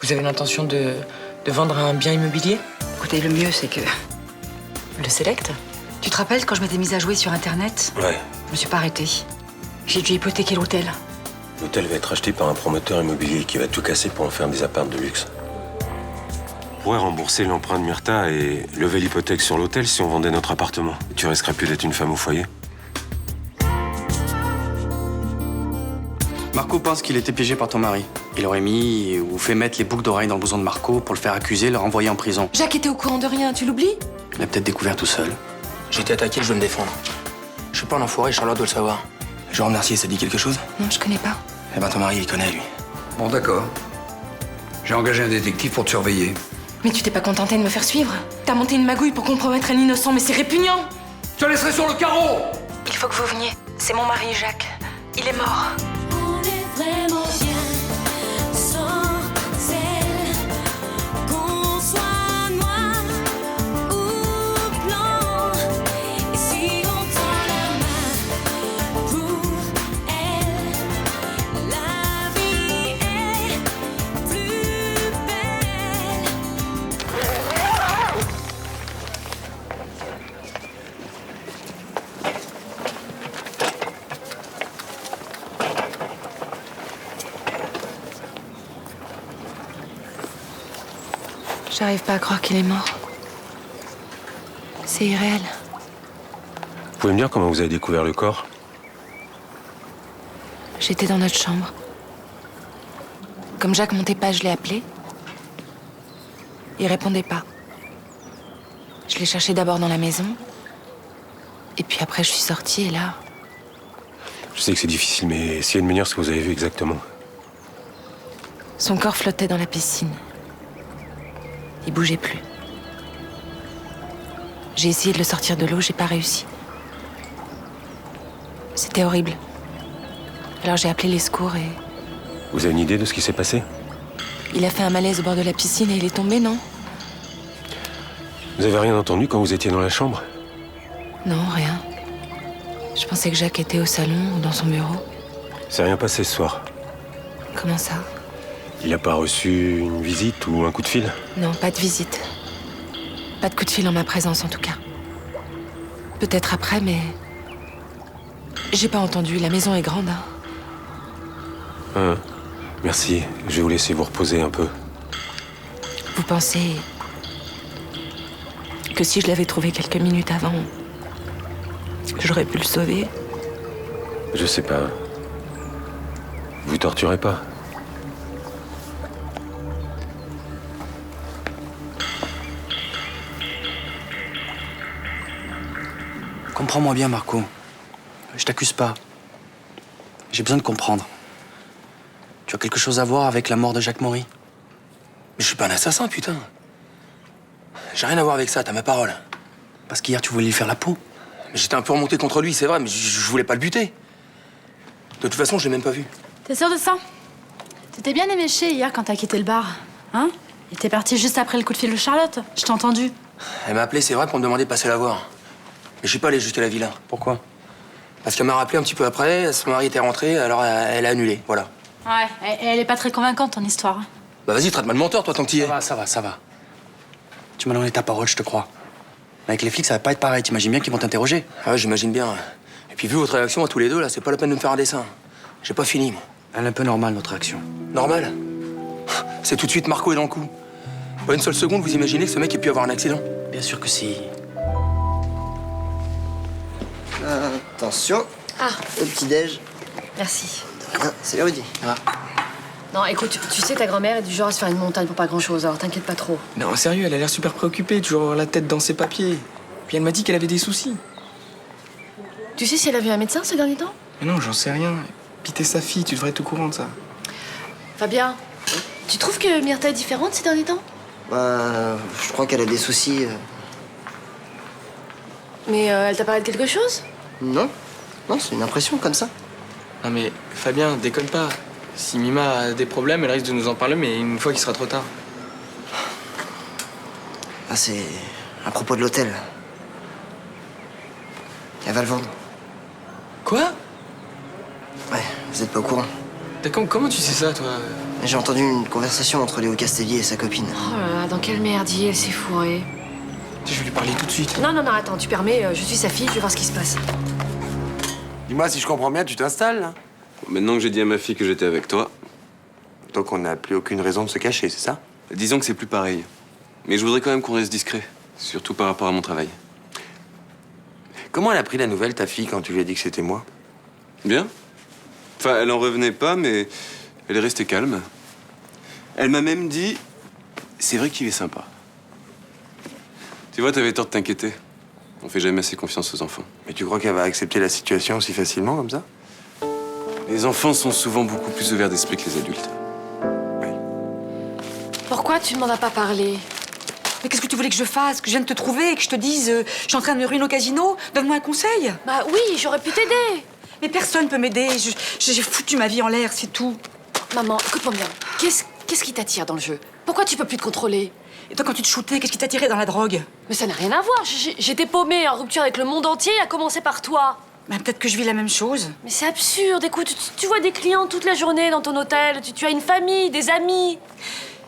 Vous avez l'intention de vendre un bien immobilier? Écoutez, le mieux, c'est que... Le Select? Tu te rappelles quand je m'étais mise à jouer sur Internet? Ouais. Je me suis pas arrêtée. J'ai dû hypothéquer l'hôtel. L'hôtel va être acheté par un promoteur immobilier qui va tout casser pour en faire des apparts de luxe. On pourrait rembourser l'emprunt de Myrta et lever l'hypothèque sur l'hôtel si on vendait notre appartement. Tu risquerais plus d'être une femme au foyer. Marco pense qu'il était piégé par ton mari. Il aurait mis ou fait mettre les boucles d'oreilles dans le blouson de Marco pour le faire accuser, le renvoyer en prison. Jacques était au courant de rien, tu l'oublies? Il l'a peut-être découvert tout seul. J'ai été attaqué, je dois me défendre. Je suis pas un enfoiré, Charlotte doit le savoir. Je remercie, ça dit quelque chose? Non, je connais pas. Eh ben ton mari, il connaît, lui. Bon, d'accord. J'ai engagé un détective pour te surveiller. Mais tu t'es pas contenté de me faire suivre? T'as monté une magouille pour compromettre un innocent, mais c'est répugnant! Je te laisserai sur le carreau! Il faut que vous veniez. C'est mon mari, Jacques. Il est mort. On est vraiment bien sans elle. Qu'on soit noir ou blanc. Et si on tend la main pour elle, la vie est plus belle. J'arrive pas à croire qu'il est mort. C'est irréel. Vous pouvez me dire comment vous avez découvert le corps? J'étais dans notre chambre. Comme Jacques montait pas, je l'ai appelé. Il répondait pas. Je l'ai cherché d'abord dans la maison. Et puis après, je suis sortie et là... Je sais que c'est difficile, mais essayez de me dire ce que vous avez vu exactement. Son corps flottait dans la piscine. Il bougeait plus. J'ai essayé de le sortir de l'eau, j'ai pas réussi. C'était horrible. Alors j'ai appelé les secours et... Vous avez une idée de ce qui s'est passé? Il a fait un malaise au bord de la piscine et il est tombé, non? Vous avez rien entendu quand vous étiez dans la chambre? Non, rien. Je pensais que Jacques était au salon ou dans son bureau. C'est rien passé ce soir. Comment ça? Il n'a pas reçu une visite ou un coup de fil? Non, pas de visite. Pas de coup de fil en ma présence, en tout cas. Peut-être après, mais... J'ai pas entendu, la maison est grande, hein. Merci, je vais vous laisser vous reposer un peu. Vous pensez... que si je l'avais trouvé quelques minutes avant... j'aurais pu le sauver? Je sais pas. Vous torturez pas? Comprends-moi bien, Marco. Je t'accuse pas. J'ai besoin de comprendre. Tu as quelque chose à voir avec la mort de Jacques Maury? Mais je suis pas un assassin, putain. J'ai rien à voir avec ça, t'as ma parole. Parce qu'hier, tu voulais lui faire la peau. Mais j'étais un peu remonté contre lui, c'est vrai, mais je voulais pas le buter. De toute façon, je l'ai même pas vu. T'es sûr de ça? T'étais bien éméché hier quand t'as quitté le bar, hein? Il était parti juste après le coup de fil de Charlotte. Je t'ai entendu. Elle m'a appelé, c'est vrai, pour me demander de passer la voir. Mais je suis pas allé jusqu'à la villa. Pourquoi? Parce qu'elle m'a rappelé un petit peu après, son mari était rentré, alors elle a annulé, voilà. Ouais, elle est pas très convaincante, ton histoire. Bah vas-y, traite-moi de menteur, toi, tant que t'y es. Ça va. Tu m'as donné ta parole, je te crois. Mais avec les flics, ça va pas être pareil. T'imagines bien qu'ils vont t'interroger. Ah ouais, j'imagine bien. Et puis vu votre réaction à tous les deux, là, c'est pas la peine de me faire un dessin. J'ai pas fini, moi. Elle est un peu normale, notre réaction. Normal. C'est tout de suite Marco est dans le coup. Pas une seule seconde, vous imaginez que ce mec ait pu avoir un accident? Bien sûr que si. Attention. Ah. Le petit-déj. Merci. Ah, c'est Rudy. Non, écoute, tu sais, ta grand-mère est du genre à se faire une montagne pour pas grand-chose, alors t'inquiète pas trop. Non, sérieux, elle a l'air super préoccupée, toujours la tête dans ses papiers. Puis elle m'a dit qu'elle avait des soucis. Tu sais si elle a vu un médecin ces derniers temps? Mais non, j'en sais rien. Puis t'es sa fille, tu devrais être au courant de ça. Fabien, tu trouves que Myrta est différente ces derniers temps? Bah, je crois qu'elle a des soucis. Mais elle t'a parlé de quelque chose? Non. Non, c'est une impression comme ça. Non mais, Fabien, déconne pas. Si Mima a des problèmes, elle risque de nous en parler, mais une fois qu'il sera trop tard. Ah, c'est à propos de l'hôtel. Elle va le vendre. Quoi? Ouais, vous êtes pas au courant. D'accord, comment tu sais ça, toi? J'ai entendu une conversation entre Léo Castelli et sa copine. Oh là là, dans quel merdier elle s'est fourrée. Je vais lui parler tout de suite. Non, non, non, attends, tu permets, je suis sa fille, je vais voir ce qui se passe. Dis-moi, si je comprends bien, tu t'installes, là? Maintenant que j'ai dit à ma fille que j'étais avec toi, Donc on n'a plus aucune raison de se cacher, c'est ça? disons que c'est plus pareil. Mais je voudrais quand même qu'on reste discret, surtout par rapport à mon travail. Comment elle a pris la nouvelle, ta fille, quand tu lui as dit que c'était moi? Bien. Enfin, elle en revenait pas, mais elle est restée calme. Elle m'a même dit, c'est vrai qu'il est sympa. Tu vois, t'avais tort de t'inquiéter. On fait jamais assez confiance aux enfants. Mais tu crois qu'elle va accepter la situation aussi facilement, comme ça? Les enfants sont souvent beaucoup plus ouverts d'esprit que les adultes. Pourquoi tu m'en as pas parlé? Mais qu'est-ce que tu voulais que je fasse? Que je vienne te trouver et que je te dise je suis en train de me ruiner au casino? Donne-moi un conseil. Bah oui, j'aurais pu t'aider. Mais personne peut m'aider. J'ai foutu ma vie en l'air, c'est tout. Maman, écoute-moi bien. Qu'est-ce qui t'attire dans le jeu? Pourquoi tu peux plus te contrôler? Et toi, quand tu te shootais, qu'est-ce qui t'a tiré dans la drogue? Mais ça n'a rien à voir. J'étais paumée, en rupture avec le monde entier, à commencer par toi. Ben, peut-être que je vis la même chose. Mais c'est absurde. Écoute, tu vois des clients toute la journée dans ton hôtel. Tu as une famille, des amis.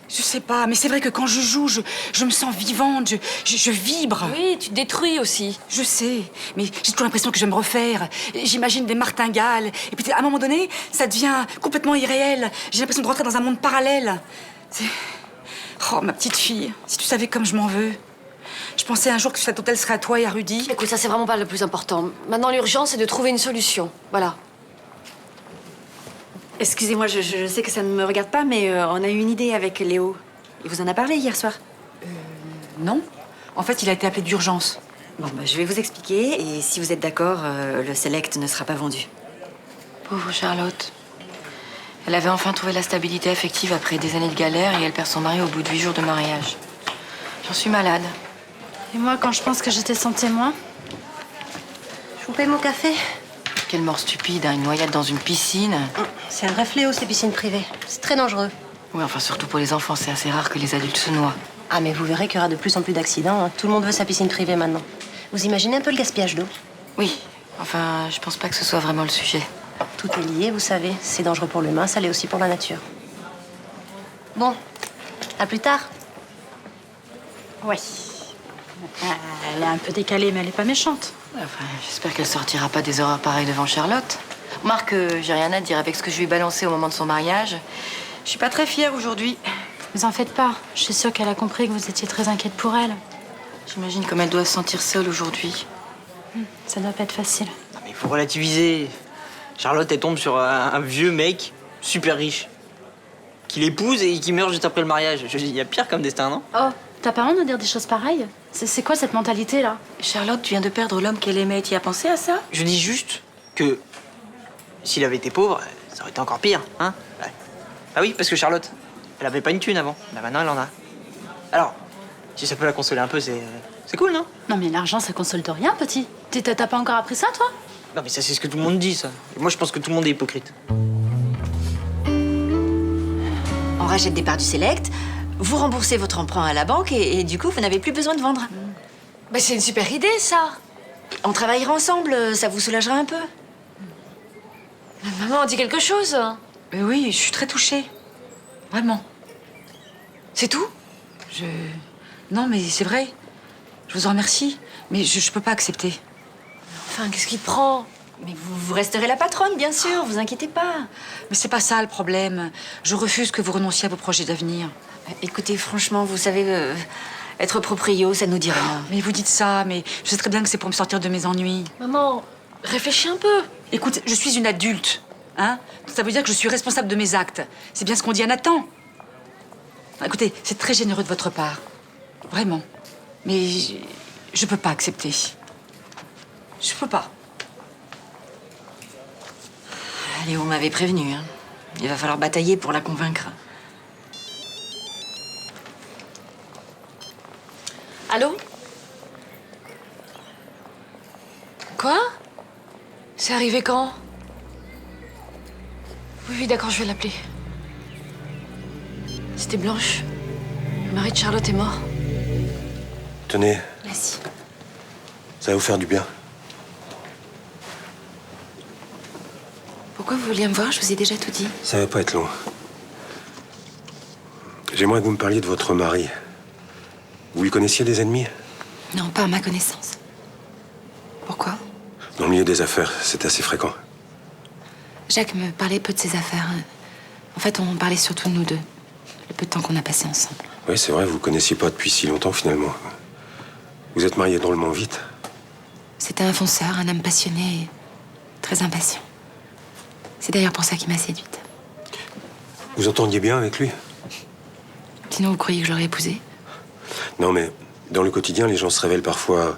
Je sais pas, mais c'est vrai que quand je joue, je me sens vivante, je vibre. Oui, tu te détruis aussi. Je sais, mais j'ai toujours l'impression que je vais me refaire. J'imagine des martingales. Et puis à un moment donné, ça devient complètement irréel. J'ai l'impression de rentrer dans un monde parallèle. Oh, ma petite fille, si tu savais comme je m'en veux. Je pensais un jour que cet hôtel serait à toi et à Rudy. Écoute, ça c'est vraiment pas le plus important. Maintenant, l'urgence, c'est de trouver une solution. Voilà. Excusez-moi, je sais que ça ne me regarde pas, mais on a eu une idée avec Léo. Il vous en a parlé hier soir? Non. En fait, il a été appelé d'urgence. Bon, bah, je vais vous expliquer, et si vous êtes d'accord, le Select ne sera pas vendu. Pauvre Charlotte. Elle avait enfin trouvé la stabilité affective après des années de galère et elle perd son mari au bout de 8 jours de mariage. J'en suis malade. Et moi, quand je pense que j'étais sans témoin. Je vous paye mon café? Quelle mort stupide, hein, une noyade dans une piscine. C'est un vrai fléau, ces piscines privées. C'est très dangereux. Oui, enfin, surtout pour les enfants, c'est assez rare que les adultes se noient. Ah, mais vous verrez qu'il y aura de plus en plus d'accidents, hein. Tout le monde veut sa piscine privée maintenant. Vous imaginez un peu le gaspillage d'eau? Oui, enfin, je pense pas que ce soit vraiment le sujet. Tout est lié, vous savez. C'est dangereux pour l'humain, ça l'est aussi pour la nature. Bon, à plus tard. Oui. Elle est un peu décalée, mais elle est pas méchante. Enfin, j'espère qu'elle sortira pas des horreurs pareilles devant Charlotte. Remarque que j'ai rien à dire avec ce que je lui ai balancé au moment de son mariage. Je suis pas très fière aujourd'hui. Vous en faites pas. Je suis sûre qu'elle a compris que vous étiez très inquiète pour elle. J'imagine comme elle doit se sentir seule aujourd'hui. Ça doit pas être facile. Non, mais il faut relativiser. Charlotte, elle tombe sur un vieux mec super riche qui l'épouse et qui meurt juste après le mariage. Je dis, il y a pire comme destin, non? Oh, t'as pas honte de dire des choses pareilles? C'est quoi cette mentalité-là? Charlotte, tu viens de perdre l'homme qu'elle aimait. Tu y as pensé à ça? Je dis juste que s'il avait été pauvre, ça aurait été encore pire, hein? Ouais. Ah oui, parce que Charlotte, elle avait pas une thune avant. Là, maintenant, elle en a. Alors, si ça peut la consoler un peu, c'est cool, non? Non, mais l'argent, ça console de rien, petit. T'as pas encore appris ça, toi? Non, mais ça, c'est ce que tout le monde dit, ça. Et moi, je pense que tout le monde est hypocrite. On rachète des parts du Select, vous remboursez votre emprunt à la banque et du coup, vous n'avez plus besoin de vendre. Bah, c'est une super idée, ça. On travaillera ensemble, ça vous soulagera un peu. Maman, dis quelque chose. Mais oui, je suis très touchée. Vraiment. C'est tout? Non, mais c'est vrai. Je vous en remercie, mais je peux pas accepter. Enfin, qu'est-ce qui te prend? Mais vous resterez la patronne, bien sûr, vous inquiétez pas. Mais c'est pas ça le problème. Je refuse que vous renonciez à vos projets d'avenir. Écoutez, franchement, vous savez, être proprio, ça nous dit rien. Mais vous dites ça, mais je sais très bien que c'est pour me sortir de mes ennuis. Maman, réfléchis un peu. Écoute, je suis une adulte, hein? Ça veut dire que je suis responsable de mes actes. C'est bien ce qu'on dit à Nathan. Écoutez, c'est très généreux de votre part. Vraiment. Mais je peux pas accepter. Je peux pas. Léo m'avait prévenu, hein. Il va falloir batailler pour la convaincre. Allô? Quoi? C'est arrivé quand? Oui, d'accord, je vais l'appeler. C'était Blanche. Le mari de Charlotte est mort. Tenez, Merci. ça va vous faire du bien. Pourquoi vous vouliez me voir? Je vous ai déjà tout dit. Ça va pas être long. J'aimerais que vous me parliez de votre mari. Vous lui connaissiez des ennemis? Non, pas à ma connaissance. Pourquoi? Dans le milieu des affaires, c'est assez fréquent. Jacques me parlait peu de ses affaires. En fait, on parlait surtout de nous deux. Le peu de temps qu'on a passé ensemble. Oui, c'est vrai, vous ne connaissiez pas depuis si longtemps, finalement. Vous êtes mariés drôlement vite. C'était un fonceur, un homme passionné et très impatient. C'est d'ailleurs pour ça qu'il m'a séduite. Vous entendiez bien avec lui? Sinon, vous croyez que je l'aurais épousé? Non, mais dans le quotidien, les gens se révèlent parfois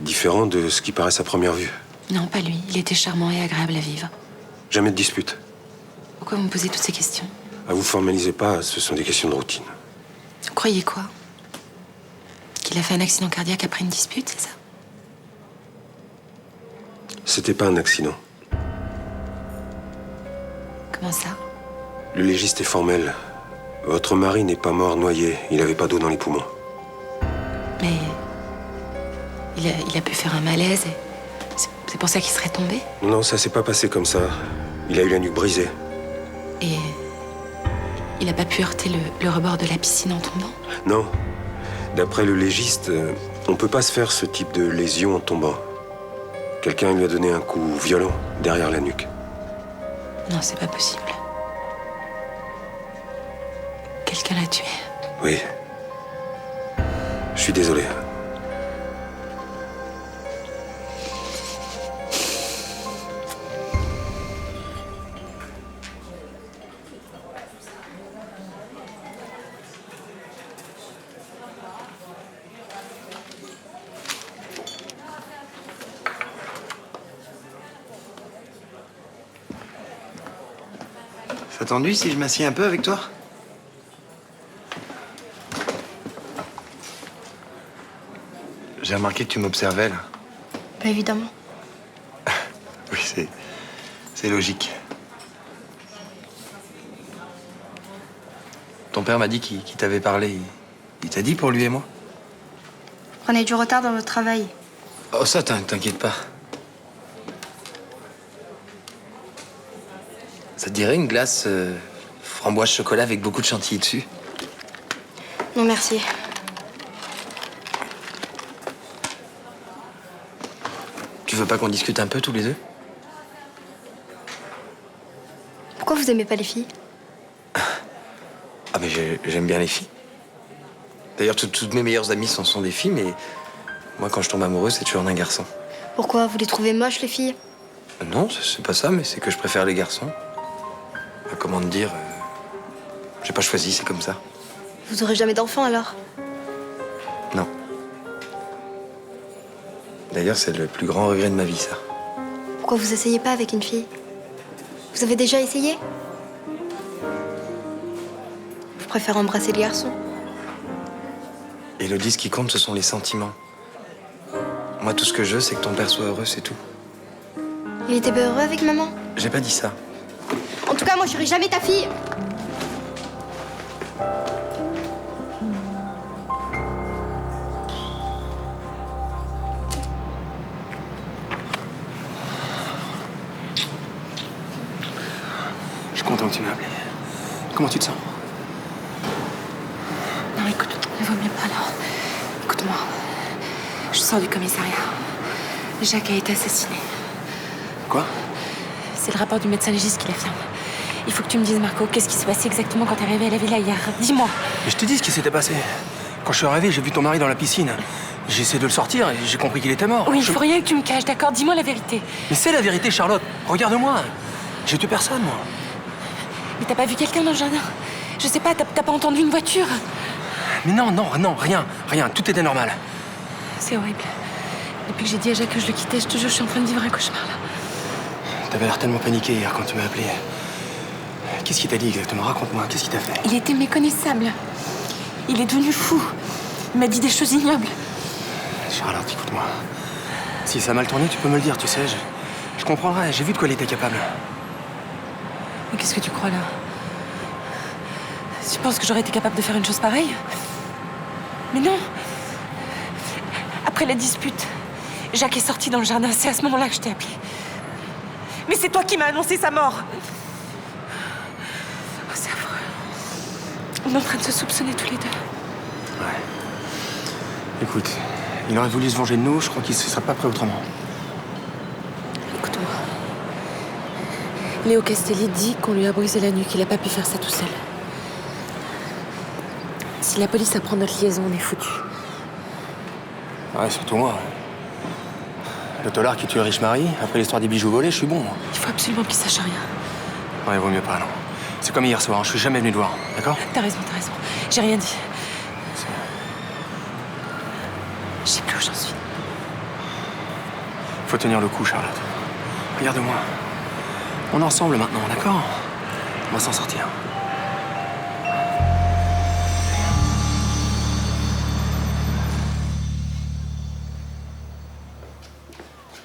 différents de ce qui paraît à première vue. Non, pas lui. Il était charmant et agréable à vivre. Jamais de dispute. Pourquoi vous me posez toutes ces questions? Ah, vous formalisez pas, ce sont des questions de routine. Vous croyez quoi? Qu'il a fait un accident cardiaque après une dispute, c'est ça? C'était pas un accident. Comment ça? Le légiste est formel. Votre mari n'est pas mort noyé. Il n'avait pas d'eau dans les poumons. Mais... Il a pu faire un malaise et... C'est pour ça qu'il serait tombé? Non, ça s'est pas passé comme ça. Il a eu la nuque brisée. Et... Il n'a pas pu heurter le rebord de la piscine en tombant? Non. D'après le légiste, on peut pas se faire ce type de lésion en tombant. Quelqu'un lui a donné un coup violent derrière la nuque. Non, c'est pas possible. Quelqu'un l'a tué. Oui. Je suis désolé. Ça t'ennuie si je m'assieds un peu avec toi? J'ai remarqué que tu m'observais, là. Pas évidemment. Oui, c'est logique. Ton père m'a dit qu'il t'avait parlé. Il t'a dit pour lui et moi? Vous prenez du retard dans votre travail. Oh, ça, t'inquiète pas. Ça te dirait une glace framboise chocolat avec beaucoup de chantilly dessus? Non, merci. Tu veux pas qu'on discute un peu tous les deux? Pourquoi vous aimez pas les filles? Ah, mais j'aime bien les filles. D'ailleurs, toutes mes meilleures amies sont des filles, mais moi, quand je tombe amoureux, c'est toujours d'un garçon. Pourquoi? Vous les trouvez moches, les filles? Non, c'est pas ça, mais c'est que je préfère les garçons. Comment te dire? J'ai pas choisi, c'est comme ça. Vous aurez jamais d'enfants, alors? Non. D'ailleurs, c'est le plus grand regret de ma vie, ça. Pourquoi vous essayez pas avec une fille? Vous avez déjà essayé? Je préfère embrasser les garçons. Élodie, ce qui compte, ce sont les sentiments. Moi, tout ce que je veux, c'est que ton père soit heureux, c'est tout. Il était pas heureux avec maman? J'ai pas dit ça. En tout cas, moi, je serai jamais ta fille. Je suis content que tu m'aies appelé. Comment tu te sens? Non, écoute, ne vaut mieux pas, là. Écoute-moi. Je sors du commissariat. Jacques a été assassiné. Quoi? C'est le rapport du médecin légiste qui l'affirme. Il faut que tu me dises, Marco, qu'est-ce qui s'est passé exactement quand t'es arrivé à la villa hier? Dis-moi. Mais je te dis ce qui s'était passé. Quand je suis arrivé, j'ai vu ton mari dans la piscine. J'ai essayé de le sortir et j'ai compris qu'il était mort. Oui, il faut rien que tu me caches, d'accord? Dis-moi la vérité. Mais c'est la vérité, Charlotte. Regarde-moi. J'ai tué personne, moi. Mais t'as pas vu quelqu'un dans le jardin? Je sais pas, t'as pas entendu une voiture? Mais non, rien. Tout était normal. C'est horrible. Depuis que j'ai dit à Jacques que je le quittais, je te jure, je suis en train de vivre un cauchemar, là. T'avais l'air tellement paniqué hier quand tu m'as appelé. Qu'est-ce qu'il t'a dit exactement? Raconte-moi, qu'est-ce qu'il t'a fait? Il était méconnaissable. Il est devenu fou. Il m'a dit des choses ignobles. Charlotte, écoute-moi. Si ça a mal tourné, tu peux me le dire, tu sais. Je comprendrai, j'ai vu de quoi il était capable. Mais qu'est-ce que tu crois, là? Tu penses que j'aurais été capable de faire une chose pareille? Mais non. Après la dispute, Jacques est sorti dans le jardin. C'est à ce moment-là que je t'ai appelé. Mais c'est toi qui m'as annoncé sa mort. Oh, c'est affreux. On est en train de se soupçonner tous les deux. Ouais. Écoute, il aurait voulu se venger de nous, je crois qu'il se serait pas prêt autrement. Écoute-moi. Léo Castelli dit qu'on lui a brisé la nuque, qu'il a pas pu faire ça tout seul. Si la police apprend notre liaison, on est foutus. Ouais, surtout moi. Le tolard qui tue le riche mari, après l'histoire des bijoux volés, je suis bon, moi. Il faut absolument qu'il sache rien. Ouais, vaut mieux pas, non. C'est comme hier soir, je suis jamais venu te voir, d'accord? T'as raison. J'ai rien dit. Je sais plus où j'en suis. Faut tenir le coup, Charlotte. Regarde-moi. On est ensemble maintenant, d'accord? On va s'en sortir.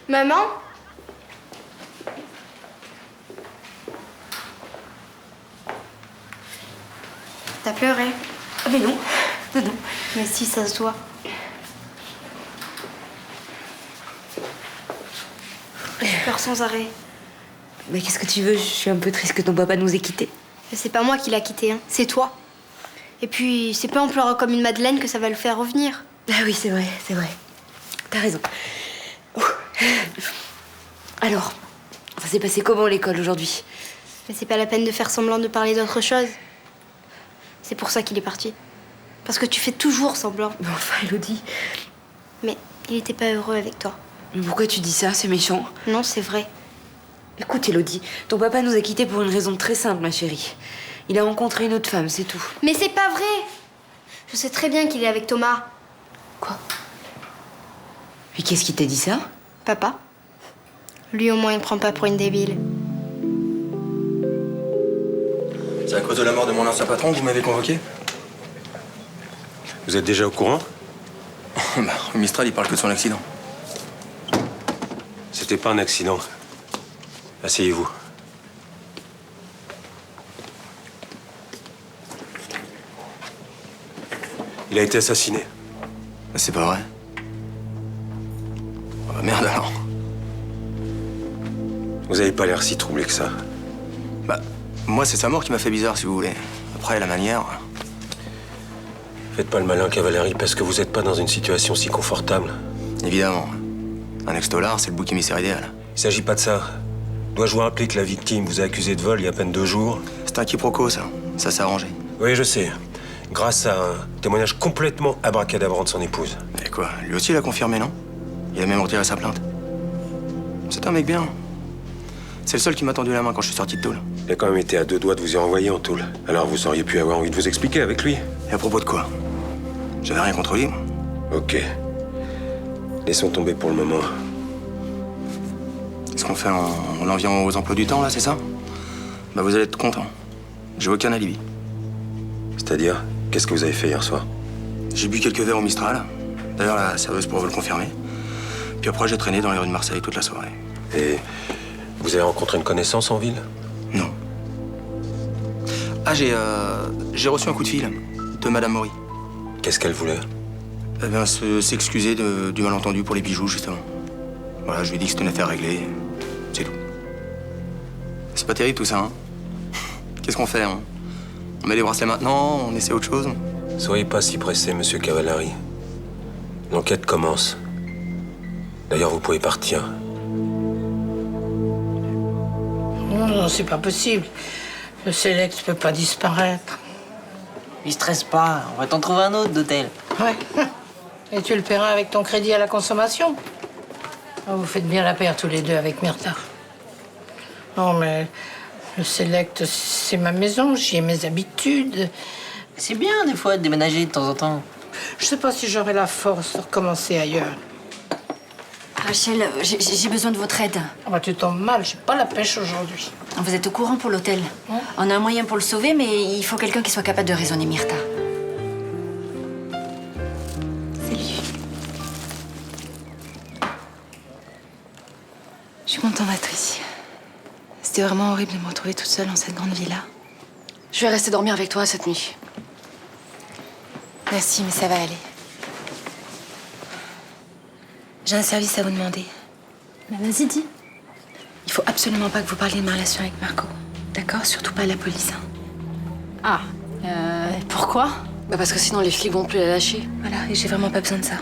Maman? T'as pleuré? Ah mais non. Non. Mais si, ça se voit. Je pleure sans arrêt. Mais qu'est-ce que tu veux? Je suis un peu triste que ton papa nous ait quittés. Mais c'est pas moi qui l'a quitté, hein. C'est toi. Et puis, c'est pas en pleurant comme une madeleine que ça va le faire revenir. Ah oui, c'est vrai. T'as raison. Alors, ça s'est passé comment l'école aujourd'hui? Mais c'est pas la peine de faire semblant de parler d'autre chose. C'est pour ça qu'il est parti. Parce que tu fais toujours semblant. Mais enfin, Elodie. Mais il était pas heureux avec toi. Mais pourquoi tu dis ça? C'est méchant. Non, c'est vrai. Écoute, Elodie, ton papa nous a quittés pour une raison très simple, ma chérie. Il a rencontré une autre femme, c'est tout. Mais c'est pas vrai! Je sais très bien qu'il est avec Thomas. Quoi? Et qu'est-ce qui t'a dit ça? Papa. Lui, au moins, il me prend pas pour une débile. C'est à cause de la mort de mon ancien patron que vous m'avez convoqué? Vous êtes déjà au courant? Bah, Mistral, il parle que de son accident. C'était pas un accident. Asseyez-vous. Il a été assassiné. C'est pas vrai. Oh, merde alors. Vous avez pas l'air si troublé que ça. Bah, moi, c'est sa mort qui m'a fait bizarre, si vous voulez. Après, la manière... Faites pas le malin, Cavallari, parce que vous êtes pas dans une situation si confortable. Évidemment. Un ex-tolard, c'est le bouc émissaire idéal. Il s'agit pas de ça. Dois-je vous rappeler que la victime vous a accusé de vol il y a à peine 2 jours? C'est un quiproquo, ça. Ça s'est arrangé. Oui, je sais. Grâce à un témoignage complètement abracadabrant de son épouse. Et quoi? Lui aussi, il a confirmé, non? Il a même retiré sa plainte. C'est un mec bien. C'est le seul qui m'a tendu la main quand je suis sorti de tôle. Il a quand même été à 2 doigts de vous y renvoyer en tôle. Alors vous auriez pu avoir envie de vous expliquer avec lui. Et à propos de quoi? J'avais rien contre lui, moi. Ok. Laissons tomber pour le moment. Qu'est-ce qu'on fait? On en vient aux emplois du temps, là, c'est ça? Bah, vous allez être content. J'ai aucun alibi. C'est-à-dire, qu'est-ce que vous avez fait hier soir? J'ai bu quelques verres au Mistral. D'ailleurs, la serveuse pourra vous le confirmer. Puis après, j'ai traîné dans les rues de Marseille toute la soirée. Et vous avez rencontré une connaissance en ville? Non. Ah, j'ai reçu un coup de fil de Madame Maury. Qu'est-ce qu'elle voulait? Eh bien, s'excuser du malentendu pour les bijoux, justement. Voilà, je lui ai dit que c'était une affaire réglée. C'est tout. C'est pas terrible, tout ça, hein? Qu'est-ce qu'on fait, hein? On met les bracelets maintenant, on essaie autre chose? Soyez pas si pressé, monsieur Cavallari. L'enquête commence. D'ailleurs, vous pouvez partir. Non, c'est pas possible. Le Select peut pas disparaître. Il stresse pas, on va t'en trouver un autre d'hôtel. Ouais. Et tu le paieras avec ton crédit à la consommation. Ah, vous faites bien la paire tous les deux avec Myrtha. Non, mais le Select, c'est ma maison, j'y ai mes habitudes. C'est bien, des fois, de déménager de temps en temps. Je sais pas si j'aurai la force de recommencer ailleurs. Rachel, j'ai besoin de votre aide. Ah bah, tu tombes mal, j'ai pas la pêche aujourd'hui. Vous êtes au courant pour l'hôtel. On a un moyen pour le sauver, mais il faut quelqu'un qui soit capable de raisonner Myrtha. C'est lui. Je suis contente d'être ici. C'était vraiment horrible de me retrouver toute seule dans cette grande villa. Je vais rester dormir avec toi cette nuit. Merci, mais ça va aller. J'ai un service à vous demander. Bah vas-y, dis. Il Il faut absolument pas que vous parliez de ma relation avec Marco. D'accord? Surtout pas à la police. Hein. Ah, pourquoi? Bah parce que sinon les flics vont plus la lâcher. Voilà, et j'ai vraiment pas besoin de ça.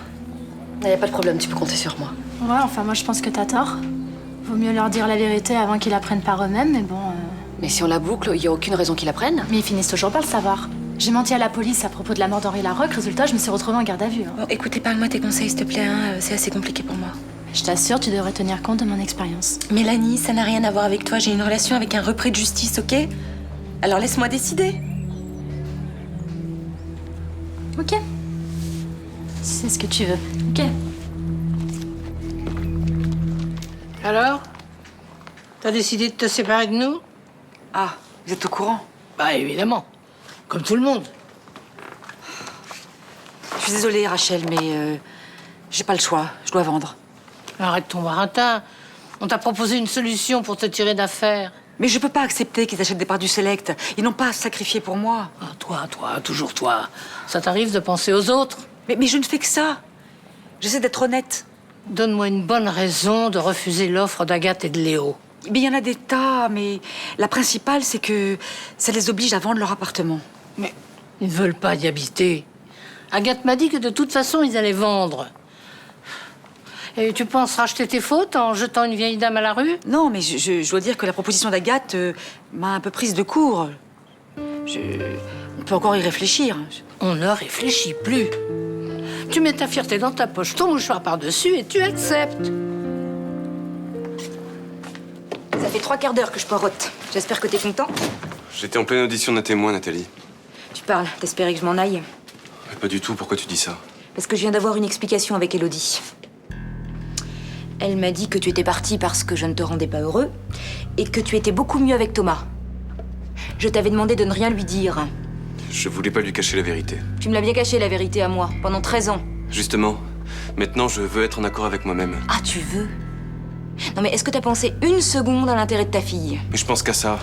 Y a pas de problème, tu peux compter sur moi. Ouais, enfin moi je pense que t'as tort. Vaut mieux leur dire la vérité avant qu'ils l'apprennent par eux-mêmes, mais bon... Mais si on la boucle, y a aucune raison qu'ils l'apprennent. Mais ils finissent toujours par le savoir. J'ai menti à la police à propos de la mort d'Henri Larocque, résultat je me suis retrouvée en garde à vue. Hein. Bon, écoute, épargne-moi tes conseils, s'il te plaît, hein. C'est assez compliqué pour moi. Je t'assure, tu devrais tenir compte de mon expérience. Mélanie, ça n'a rien à voir avec toi. J'ai une relation avec un repris de justice, ok? Alors laisse-moi décider. Ok. C'est ce que tu veux. Ok. Alors? T'as décidé de te séparer de nous? Ah, vous êtes au courant? Bah évidemment. Comme tout le monde. Je suis désolée, Rachel, mais j'ai pas le choix. Je dois vendre. Arrête ton baratin. On t'a proposé une solution pour te tirer d'affaire. Mais je peux pas accepter qu'ils achètent des parts du Select. Ils n'ont pas à se sacrifier pour moi. Ah, toi, toujours toi. Ça t'arrive de penser aux autres? Mais je ne fais que ça. J'essaie d'être honnête. Donne-moi une bonne raison de refuser l'offre d'Agathe et de Léo. Mais il y en a des tas, mais la principale, c'est que ça les oblige à vendre leur appartement. Mais ils ne veulent pas y habiter. Agathe m'a dit que de toute façon, ils allaient vendre. Et tu penses racheter tes fautes en jetant une vieille dame à la rue? Non, mais je dois dire que la proposition d'Agathe m'a un peu prise de court. On peut encore y réfléchir. On ne réfléchit plus. Tu mets ta fierté dans ta poche, ton mouchoir par-dessus et tu acceptes. Ça fait 3 quarts d'heure que je poireaute. J'espère que t'es content. J'étais en pleine audition d'un témoin, Nathalie. Tu parles, t'espérais que je m'en aille? Pas du tout, pourquoi tu dis ça? Parce que je viens d'avoir une explication avec Élodie. Elle m'a dit que tu étais partie parce que je ne te rendais pas heureux et que tu étais beaucoup mieux avec Thomas. Je t'avais demandé de ne rien lui dire. Je voulais pas lui cacher la vérité. Tu me l'as bien caché, la vérité, à moi, pendant 13 ans. Justement, maintenant je veux être en accord avec moi-même. Ah, tu veux? Non mais est-ce que t'as pensé une seconde à l'intérêt de ta fille? Mais je pense qu'à ça.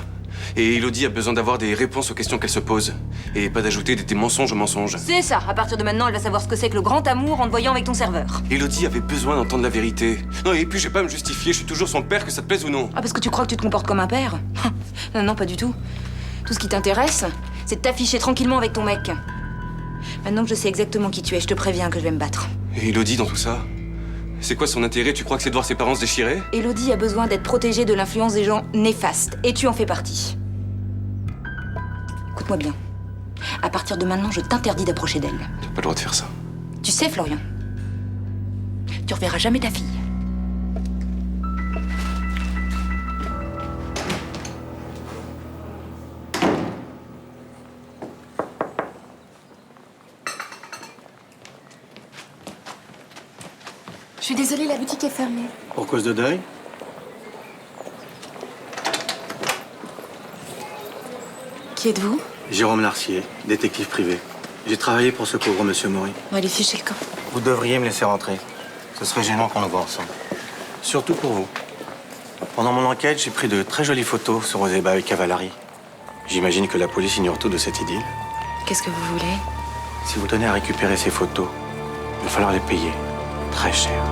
Et Élodie a besoin d'avoir des réponses aux questions qu'elle se pose. Et pas d'ajouter des mensonges aux mensonges. C'est ça, à partir de maintenant, elle va savoir ce que c'est que le grand amour en te voyant avec ton serveur. Élodie avait besoin d'entendre la vérité. Non, et puis j'ai pas à me justifier, je suis toujours son père, que ça te plaise ou non. Ah, parce que tu crois que tu te comportes comme un père? Non, non, pas du tout. Tout ce qui t'intéresse, c'est de t'afficher tranquillement avec ton mec. Maintenant que je sais exactement qui tu es, je te préviens que je vais me battre. Et Élodie dans tout ça? C'est quoi son intérêt? Tu crois que c'est de voir ses parents se déchirer? Élodie a besoin d'être protégée de l'influence des gens néfastes, et tu en fais partie. Écoute-moi bien. À partir de maintenant, je t'interdis d'approcher d'elle. T'as pas le droit de faire ça. Tu sais, Florian, tu reverras jamais ta fille. Je suis désolée, la boutique est fermée. Pour cause de deuil? Qui êtes-vous? Jérôme Larcier, détective privé. J'ai travaillé pour ce pauvre monsieur Maury. On va les ficher le camp. Vous devriez me laisser rentrer. Ce serait gênant qu'on nous voit ensemble. Surtout pour vous. Pendant mon enquête, j'ai pris de très jolies photos sur Oseba et Cavallari. J'imagine que la police ignore tout de cette idylle. Qu'est-ce que vous voulez? Si vous tenez à récupérer ces photos, il va falloir les payer très cher.